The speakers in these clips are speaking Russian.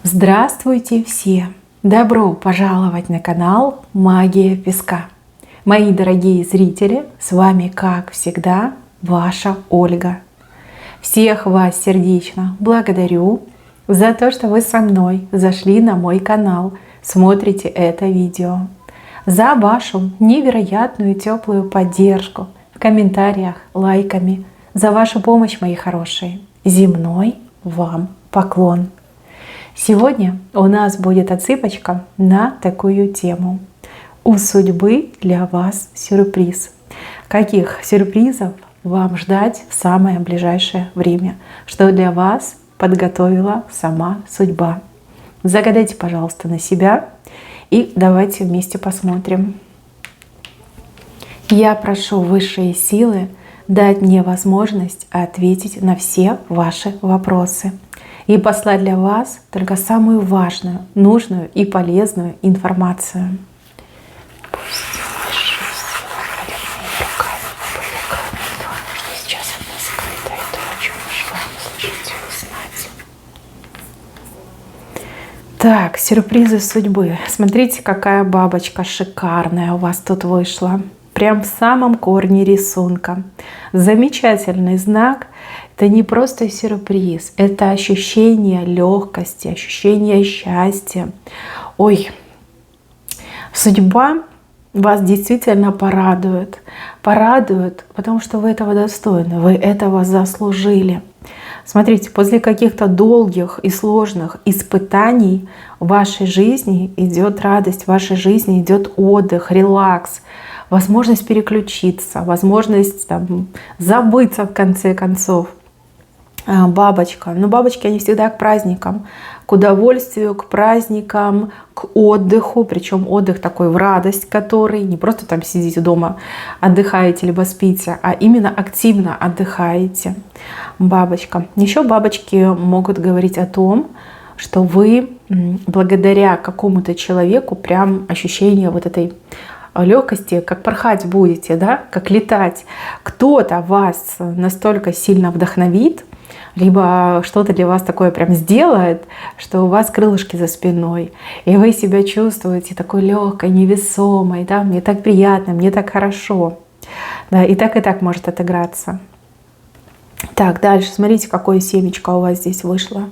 Здравствуйте все! Добро пожаловать на канал Магия Песка. Мои дорогие зрители, с вами, как всегда, ваша Ольга. Всех вас сердечно благодарю за то, что вы со мной зашли на мой канал, смотрите это видео, за вашу невероятную теплую поддержку в комментариях, лайками, за вашу помощь, мои хорошие. Земной вам поклон! Сегодня у нас будет отсыпочка на такую тему. У судьбы для вас сюрприз. Каких сюрпризов вам ждать в самое ближайшее время? Что для вас подготовила сама судьба? Загадайте, пожалуйста, на себя и давайте вместе посмотрим. Я прошу высшие силы дать мне возможность ответить на все ваши вопросы и послать для вас только самую важную, нужную и полезную информацию. Пусть высшие силы водят моими руками, повлекают что сейчас от нас скрыто, и то, о чем мы желаем услышать и узнать. Так, сюрпризы судьбы. Смотрите, какая бабочка шикарная у вас тут вышла. Прям в самом корне рисунка. Замечательный знак. Это не просто сюрприз, это ощущение легкости, ощущение счастья. Ой, судьба вас действительно порадует. Порадует, потому что вы этого достойны, вы этого заслужили. Смотрите, после каких-то долгих и сложных испытаний в вашей жизни идет радость, в вашей жизни идет отдых, релакс. Возможность переключиться, возможность забыться в конце концов. Бабочка. Но бабочки, они всегда к праздникам, к удовольствию, к праздникам, к отдыху. Причем отдых такой в радость, который не просто там сидите дома, отдыхаете либо спите, а именно активно отдыхаете. Бабочка. Еще бабочки могут говорить о том, что вы благодаря какому-то человеку прям ощущение вот этой легкости, как порхать будете, да, как летать. Кто-то вас настолько сильно вдохновит, либо что-то для вас такое прям сделает, что у вас крылышки за спиной, и вы себя чувствуете такой легкой, невесомой, да, мне так приятно, мне так хорошо. Да, и так может отыграться. Так, дальше, смотрите, какое семечко у вас здесь вышло.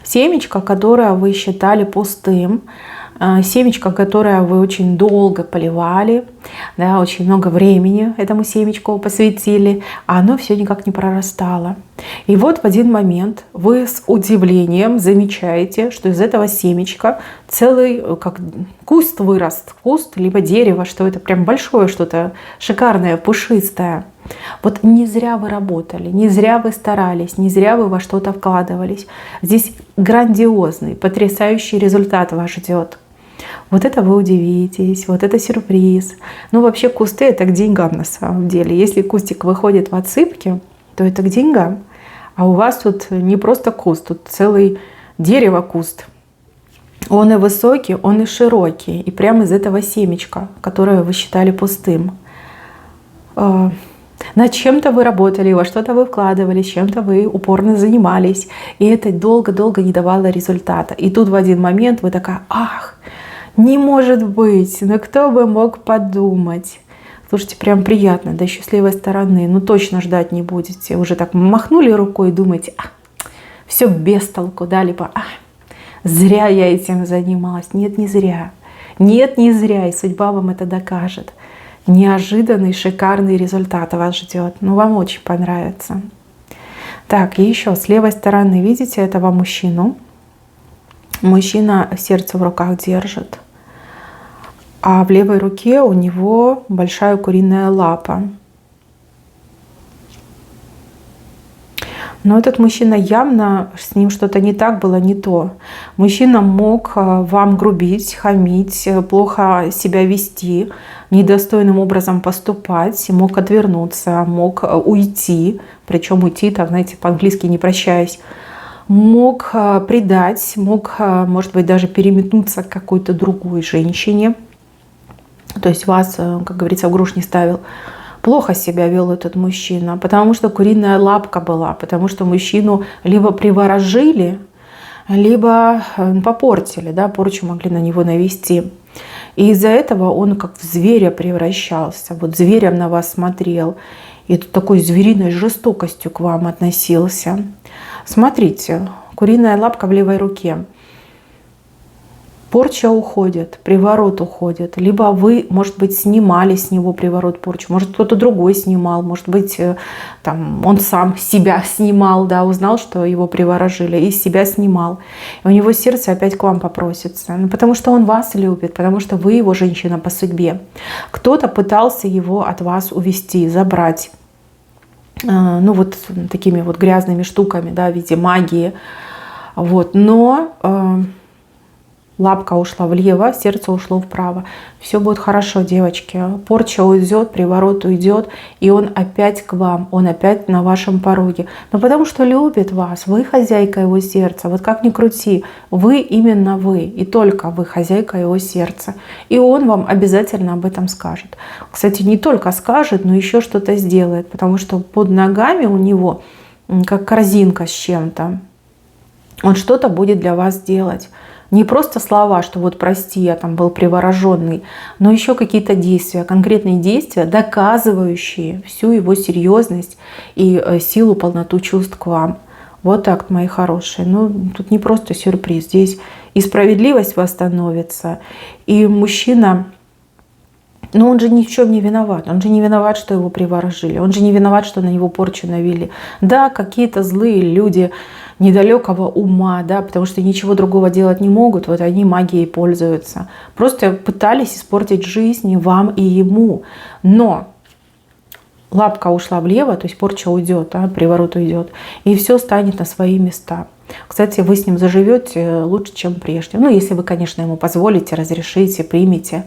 Семечко, которое вы считали пустым, семечко, которое вы очень долго поливали, да, очень много времени этому семечку посвятили, а оно все никак не прорастало. И вот в один момент вы с удивлением замечаете, что из этого семечка целый как куст вырос, куст либо дерево, что это прям большое что-то шикарное, пушистое. Вот не зря вы работали, не зря вы старались, не зря вы во что-то вкладывались. Здесь грандиозный, потрясающий результат вас ждет. Вот это вы удивитесь, вот это сюрприз. Ну вообще кусты — это к деньгам на самом деле. Если кустик выходит в отсыпке, то это к деньгам. А у вас тут не просто куст, тут целый дерево-куст. Он и высокий, он и широкий. И прямо из этого семечка, которое вы считали пустым. Над чем-то вы работали, во что-то вы вкладывались, чем-то вы упорно занимались. И это долго-долго не давало результата. И тут в один момент вы такая: ах, не может быть, ну кто бы мог подумать. Слушайте, прям приятно, до счастливой стороны. Ну точно ждать не будете. Уже так махнули рукой и думаете: все без толку, да, либо зря я этим занималась. Нет, не зря. Нет, не зря, и судьба вам это докажет. Неожиданный, шикарный результат вас ждет. Ну, вам очень понравится. Так, и еще с левой стороны, видите этого мужчину? Мужчина сердце в руках держит. А в левой руке у него большая куриная лапа. Но этот мужчина явно, с ним что-то не так было, не то. Мужчина мог вам грубить, хамить, плохо себя вести, недостойным образом поступать, мог отвернуться, мог уйти, причем уйти, так, знаете, по-английски не прощаясь, мог предать, мог, может быть, даже переметнуться к какой-то другой женщине. То есть вас, как говорится, в грош не ставил. Плохо себя вел этот мужчина, потому что куриная лапка была, потому что мужчину либо приворожили, либо попортили, да, порчу могли на него навести. И из-за этого он как в зверя превращался, вот зверем на вас смотрел, и тут такой звериной жестокостью к вам относился. Смотрите, куриная лапка в левой руке. Порча уходит, приворот уходит. Либо вы, может быть, снимали с него приворот, порчу. Может, кто-то другой снимал. Может быть, там, он сам себя снимал, да, узнал, что его приворожили, и себя снимал. И у него сердце опять к вам попросится. Ну, потому что он вас любит, потому что вы его женщина по судьбе. Кто-то пытался его от вас увести, забрать. Ну, вот такими вот грязными штуками, да, в виде магии. Вот. Но лапка ушла влево, сердце ушло вправо. Все будет хорошо, девочки. Порча уйдет, приворот уйдет, и он опять к вам, он опять на вашем пороге. Но потому что любит вас, вы хозяйка его сердца. Вот как ни крути, вы именно вы, и только вы хозяйка его сердца. И он вам обязательно об этом скажет. Кстати, не только скажет, но еще что-то сделает, потому что под ногами у него как корзинка с чем-то. Он что-то будет для вас делать. Не просто слова, что вот прости, я там был привороженный, но еще какие-то действия, конкретные действия, доказывающие всю его серьезность и силу, полноту чувств к вам. Вот так, мои хорошие. Ну, тут не просто сюрприз. Здесь и справедливость восстановится, и мужчина, ну он же ни в чем не виноват. Он же не виноват, что его приворожили. Он же не виноват, что на него порчу навели. Да, какие-то злые люди недалекого ума, да, потому что ничего другого делать не могут, вот они магией пользуются. Просто пытались испортить жизнь и вам, и ему. Но лапка ушла влево, то есть порча уйдет, да, приворот уйдет, и все станет на свои места. Кстати, вы с ним заживете лучше, чем прежде. Ну, если вы, конечно, ему позволите, разрешите, примете.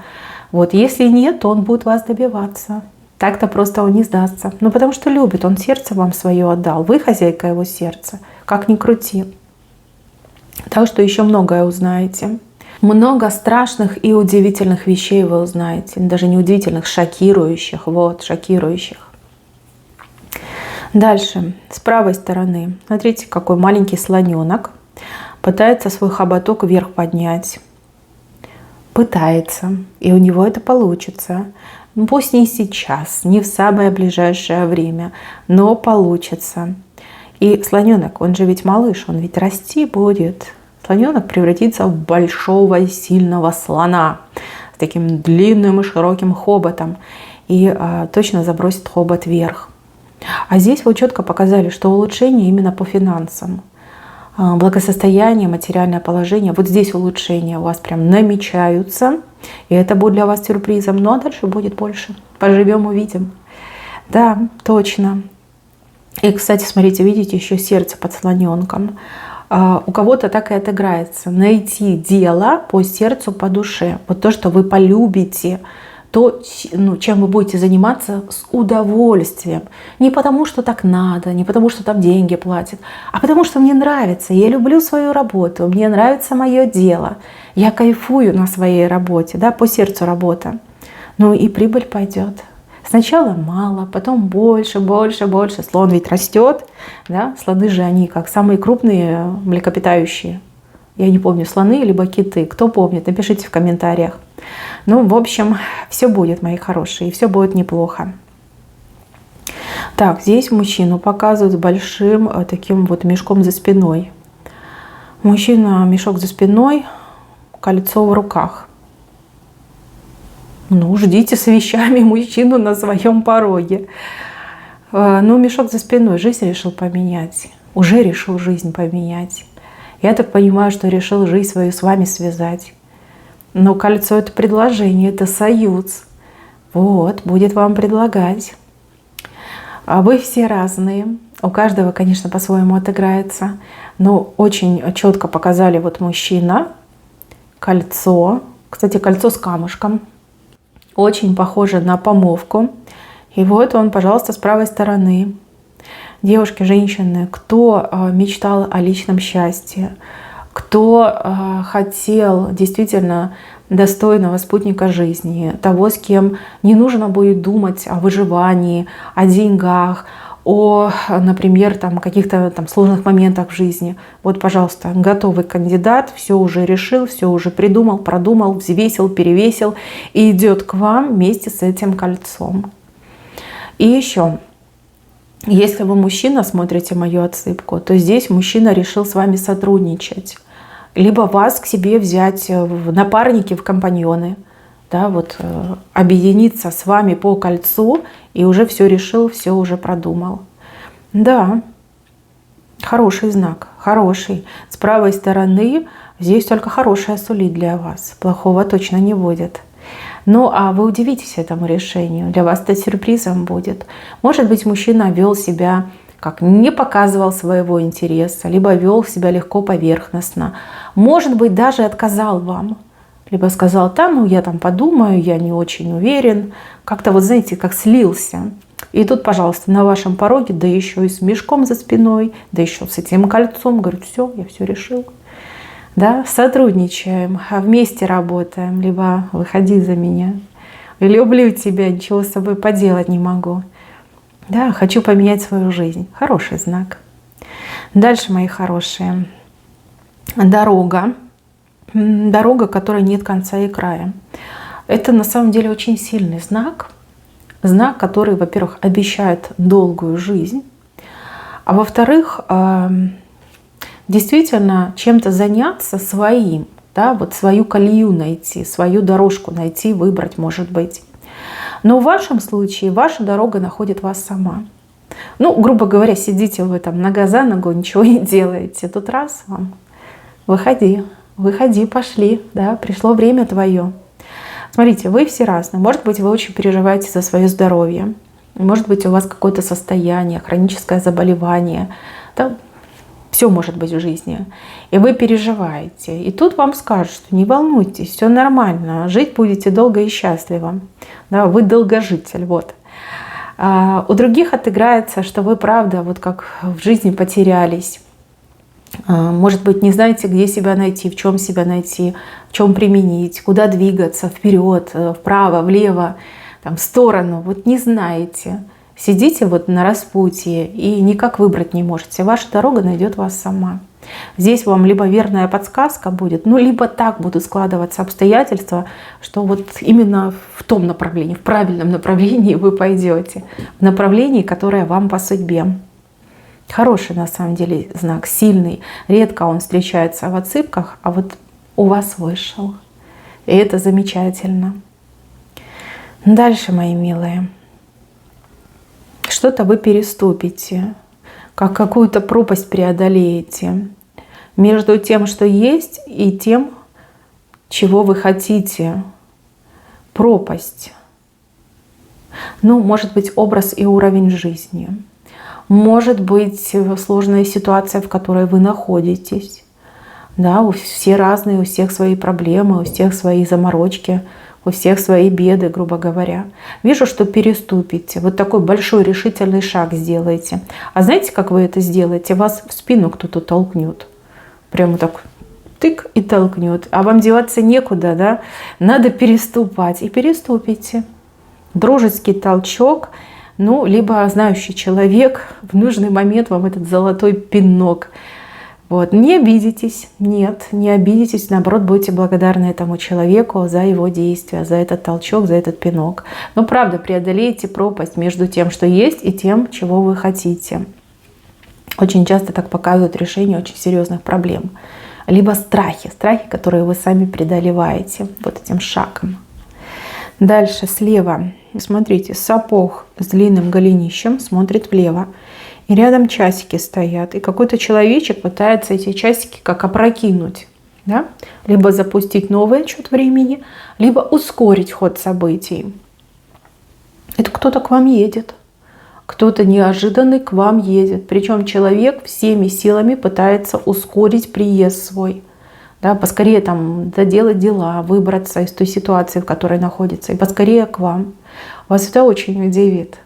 Вот, если нет, то он будет вас добиваться. Так-то просто он не сдастся. Ну, потому что любит, он сердце вам свое отдал. Вы хозяйка его сердца. Как ни крути. Так что еще многое узнаете. Много страшных и удивительных вещей вы узнаете. Даже не удивительных, шокирующих. Вот, шокирующих. Дальше, с правой стороны. Смотрите, какой маленький слоненок. Пытается свой хоботок вверх поднять. Пытается. И у него это получится. Пусть не сейчас, не в самое ближайшее время, но получится. И слоненок, он же ведь малыш, он ведь расти будет. Слоненок превратится в большого и сильного слона с таким длинным и широким хоботом и точно забросит хобот вверх. А здесь вы четко показали, что улучшение именно по финансам. Благосостояние, материальное положение. Вот здесь улучшения у вас прям намечаются. И это будет для вас сюрпризом. Ну а дальше будет больше. Поживем, увидим. Да, точно. И, кстати, смотрите, видите, еще сердце под слоненком. У кого-то так и отыграется. Найти дело по сердцу, по душе. Вот то, что вы полюбите. То, чем вы будете заниматься с удовольствием. Не потому, что так надо, не потому, что там деньги платят, а потому, что мне нравится. Я люблю свою работу, мне нравится мое дело. Я кайфую на своей работе, да, по сердцу работа. Ну и прибыль пойдет. Сначала мало, потом больше, больше, больше. Слон ведь растет, да? Слоны же они как самые крупные млекопитающие. Я не помню, слоны либо киты. Кто помнит, напишите в комментариях. Ну, в общем, все будет, мои хорошие, и все будет неплохо. Так, здесь мужчину показывают с большим таким вот мешком за спиной. Мужчина, мешок за спиной, кольцо в руках. Ну, ждите с вещами мужчину на своем пороге. Ну, мешок за спиной, жизнь решил поменять. Уже решил жизнь поменять. Я так понимаю, что решил жизнь свою с вами связать. Но кольцо — это предложение, это союз. Вот, будет вам предлагать. А вы все разные. У каждого, конечно, по-своему отыграется. Но очень четко показали вот мужчина, кольцо. Кстати, кольцо с камушком. Очень похоже на помолвку. И вот он, пожалуйста, с правой стороны. Девушки, женщины, кто мечтал о личном счастье, кто хотел действительно достойного спутника жизни, того, с кем не нужно будет думать о выживании, о деньгах, например, там, каких-то там сложных моментах в жизни. Вот, пожалуйста, готовый кандидат, все уже решил, все уже придумал, продумал, взвесил, перевесил и идет к вам вместе с этим кольцом. И еще, если вы мужчина, смотрите мою отсыпку, то здесь мужчина решил с вами сотрудничать. Либо вас к себе взять в напарники, в компаньоны. Да, вот, объединиться с вами по кольцу и уже все решил, все уже продумал. Да, хороший знак, хороший. С правой стороны здесь только хорошее сулит для вас. Плохого точно не будет. Ну, а вы удивитесь этому решению. Для вас это сюрпризом будет. Может быть, мужчина вел себя, как не показывал своего интереса, либо вел себя легко поверхностно. Может быть, даже отказал вам. Либо сказал, да, ну я там подумаю, я не очень уверен. Как-то вот знаете, как слился. И тут, пожалуйста, на вашем пороге, да еще и с мешком за спиной, да еще с этим кольцом, говорит, все, я все решил. Да, сотрудничаем, вместе работаем, либо выходи за меня. Люблю тебя, ничего с собой поделать не могу. Да, хочу поменять свою жизнь. Хороший знак. Дальше, мои хорошие. Дорога. Дорога, которой нет конца и края. Это на самом деле очень сильный знак. Знак, который, во-первых, обещает долгую жизнь. А во-вторых, действительно чем-то заняться своим. Да, вот свою колею найти, свою дорожку найти, выбрать, может быть. Но в вашем случае ваша дорога находит вас сама. Ну, грубо говоря, сидите вы там нога за ногу, ничего не делаете. Тут раз вам, выходи. Выходи, пошли, да, пришло время твое. Смотрите, вы все разные. Может быть, вы очень переживаете за свое здоровье. Может быть, у вас какое-то состояние, хроническое заболевание. Да, все может быть в жизни. И вы переживаете. И тут вам скажут, что не волнуйтесь, все нормально. Жить будете долго и счастливо. Да, вы долгожитель. Вот. У других отыграется, что вы, правда, вот как в жизни потерялись. Может быть, не знаете, где себя найти, в чем применить, куда двигаться, вперед, вправо, влево, там, в сторону. Вот не знаете. Сидите вот на распутье и никак выбрать не можете. Ваша дорога найдет вас сама. Здесь вам либо верная подсказка будет, ну, либо так будут складываться обстоятельства, что вот именно в том направлении, в правильном направлении вы пойдете. В направлении, которое вам по судьбе. Хороший на самом деле знак, сильный. Редко он встречается в отсыпках, а вот у вас вышел. И это замечательно. Дальше, мои милые. Что-то вы переступите, как какую-то пропасть преодолеете между тем, что есть, и тем, чего вы хотите. Пропасть. Ну, может быть, образ и уровень жизни. Может быть, сложная ситуация, в которой вы находитесь. Да, все разные, у всех свои проблемы, у всех свои заморочки, у всех свои беды, грубо говоря. Вижу, что переступите. Вот такой большой решительный шаг сделаете. А знаете, как вы это сделаете? Вас в спину кто-то толкнет. Прямо так тык и толкнет. А вам деваться некуда, да? Надо переступать. И переступите. Дружеский толчок. Ну, либо знающий человек в нужный момент вам этот золотой пинок. Вот. Не обидитесь, нет, не обидитесь, наоборот, будете благодарны этому человеку за его действия, за этот толчок, за этот пинок. Но правда, преодолейте пропасть между тем, что есть, и тем, чего вы хотите. Очень часто так показывают решение очень серьезных проблем. Либо страхи, которые вы сами преодолеваете вот этим шагом. Дальше слева, смотрите, сапог с длинным голенищем смотрит влево. И рядом часики стоят. И какой-то человечек пытается эти часики как опрокинуть. Да? Либо запустить новый отсчет времени, либо ускорить ход событий. Это кто-то к вам едет. Кто-то неожиданный к вам едет. Причем человек всеми силами пытается ускорить приезд свой. Да, поскорее там доделать дела, выбраться из той ситуации, в которой находится, и поскорее к вам. Вас это очень удивит.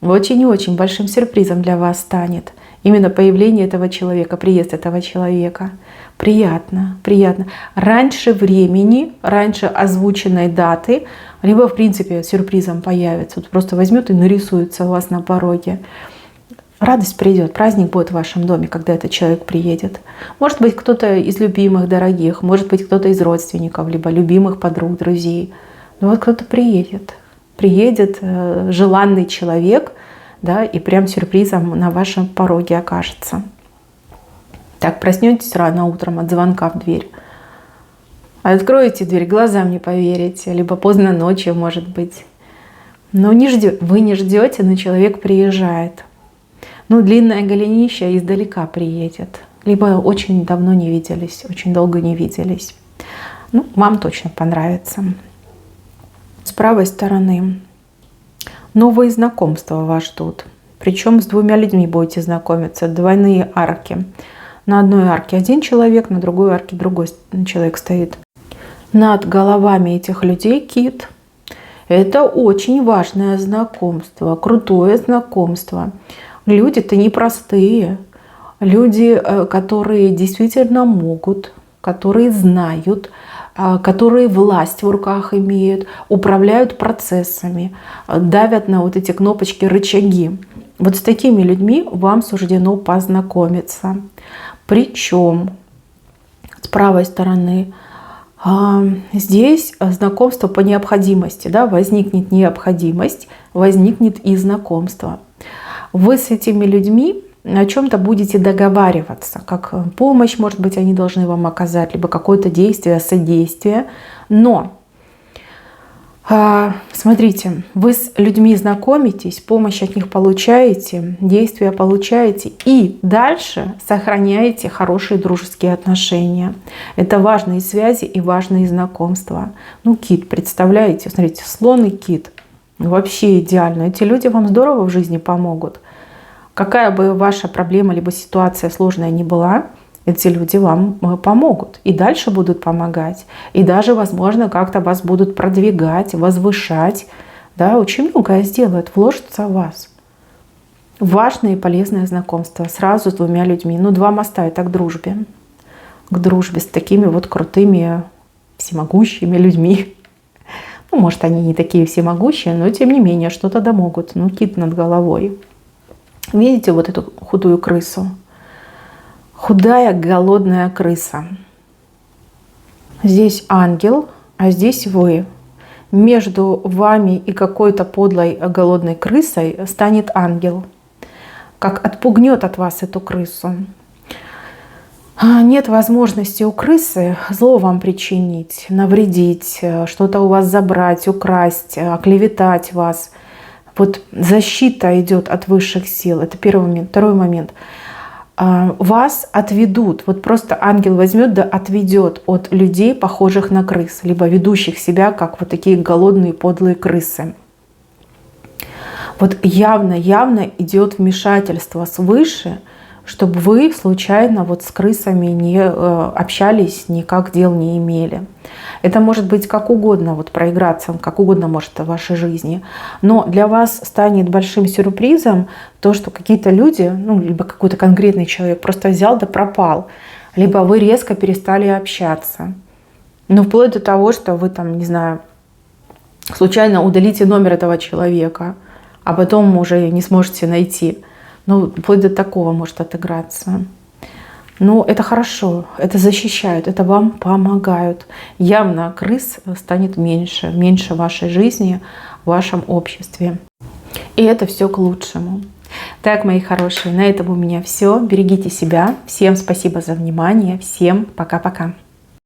Очень и очень большим сюрпризом для вас станет именно появление этого человека, приезд этого человека. Приятно, приятно. Раньше времени, раньше озвученной даты, либо в принципе сюрпризом появится. Вот просто возьмет и нарисуется у вас на пороге. Радость придет, праздник будет в вашем доме, когда этот человек приедет. Может быть, кто-то из любимых, дорогих, может быть, кто-то из родственников, либо любимых подруг, друзей. Но вот кто-то приедет. Приедет желанный человек, да, и прям сюрпризом на вашем пороге окажется. Так, проснетесь рано утром от звонка в дверь. Откроете дверь, глазам не поверите, либо поздно ночью, может быть. Но вы не ждете, но человек приезжает. Ну, длинное голенище издалека приедет. Либо очень давно не виделись, очень долго не виделись. Ну, вам точно понравится. С правой стороны новые знакомства вас ждут. Причем с двумя людьми будете знакомиться. Двойные арки. На одной арке один человек, на другой арке другой человек стоит. Над головами этих людей кит. Это очень важное знакомство, крутое знакомство. Люди-то непростые. Люди, которые действительно могут, которые знают, которые власть в руках имеют, управляют процессами, давят на вот эти кнопочки, рычаги. Вот с такими людьми вам суждено познакомиться. Причем с правой стороны здесь знакомство по необходимости. Да, возникнет необходимость, возникнет и знакомство. Вы с этими людьми о чем-то будете договариваться, как помощь, может быть, они должны вам оказать, либо какое-то действие, содействие. Но смотрите, вы с людьми знакомитесь, помощь от них получаете, действия получаете и дальше сохраняете хорошие дружеские отношения. Это важные связи и важные знакомства. Ну, кит, представляете, смотрите, слон и кит. Вообще идеально. Эти люди вам здорово в жизни помогут. Какая бы ваша проблема либо ситуация сложная ни была, эти люди вам помогут. И дальше будут помогать. И даже, возможно, как-то вас будут продвигать, возвышать. Да, очень многое сделают, вложатся в вас. Важное и полезное знакомство сразу с двумя людьми. Ну, два моста — это к дружбе. К дружбе с такими вот крутыми, всемогущими людьми. Ну, может, они не такие всемогущие, но тем не менее что-то да могут. Ну, кит над головой. Видите вот эту худую крысу? Худая, голодная крыса. Здесь ангел, а здесь вы. Между вами и какой-то подлой голодной крысой станет ангел. Как отпугнет от вас эту крысу. Нет возможности у крысы зло вам причинить, навредить, что-то у вас забрать, украсть, оклеветать вас. Вот защита идет от высших сил. Это первый момент. Второй момент. Вас отведут. Вот просто ангел возьмет да отведет от людей, похожих на крыс, либо ведущих себя, как вот такие голодные, подлые крысы. Вот явно идет вмешательство свыше, чтобы вы случайно вот с крысами не общались, никак дел не имели. Это может быть как угодно, вот проиграться, как угодно может в вашей жизни. Но для вас станет большим сюрпризом то, что какие-то люди, ну, либо какой-то конкретный человек просто взял да пропал, либо вы резко перестали общаться. Ну, вплоть до того, что вы там, не знаю, случайно удалите номер этого человека, а потом уже не сможете найти. Ну, вплоть до такого может отыграться. Но это хорошо, это защищают, это вам помогают. Явно крыс станет меньше в вашей жизни, в вашем обществе. И это все к лучшему. Так, мои хорошие, на этом у меня все. Берегите себя. Всем спасибо за внимание. Всем пока-пока.